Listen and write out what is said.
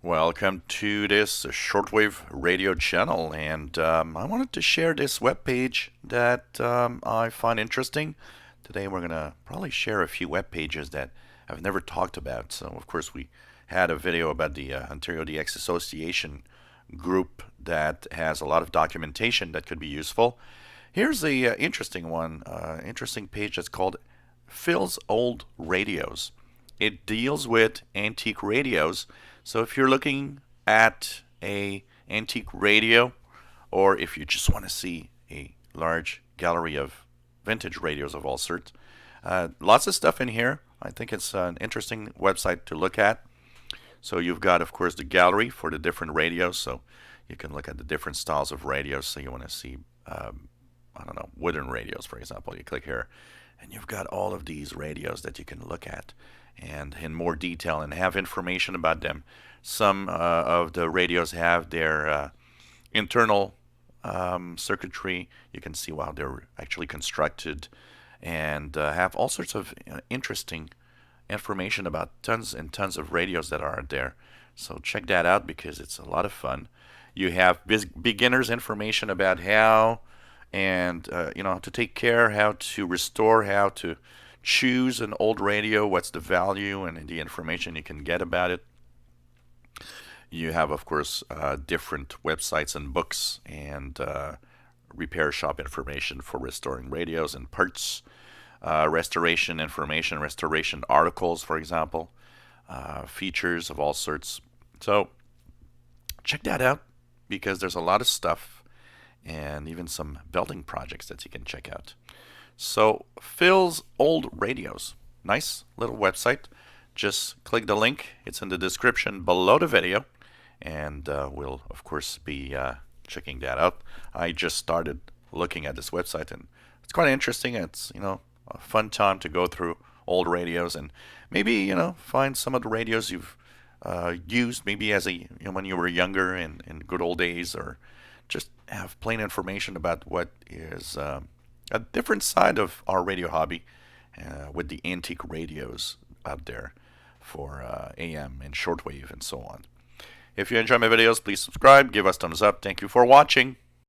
Welcome to this shortwave radio channel, and I wanted to share this web page that I find interesting. Today, we're gonna probably share a few web pages that I've never talked about. So, of course, we had a video about the Ontario DX Association group that has a lot of documentation that could be useful. Here's a interesting one, interesting page that's called Phil's Old Radios. It deals with antique radios. So if you're looking at a antique radio, or if you just want to see a large gallery of vintage radios of all sorts, lots of stuff in here. I think it's an interesting website to look at. So you've got, of course, the gallery for the different radios. So you can look at the different styles of radios. So you want to see, I don't know, wooden radios, for example. You click here, and you've got all of these radios that you can look at and in more detail and have information about them. Some of the radios have their internal circuitry. You can see how they're actually constructed and have all sorts of interesting information about tons and tons of radios that are there. So check that out because it's a lot of fun. You have beginners information about how and to take care, how to restore, how to choose an old radio, what's the value and the information you can get about it. You have, of course, different websites and books and repair shop information for restoring radios and parts, restoration information, restoration articles, for example, features of all sorts. So check that out because there's a lot of stuff and even some building projects that you can check out. So Phil's Old Radios, nice little website. Just click the link. It's in the description below the video, and we'll of course be checking that out. I just started looking at this website, and it's quite interesting. It's a fun time to go through old radios and maybe find some of the radios you've used maybe as when you were younger in good old days, or just have plain information about what is a different side of our radio hobby with the antique radios out there for AM and shortwave and so on. If you enjoy my videos, please subscribe, give us thumbs up. Thank you for watching.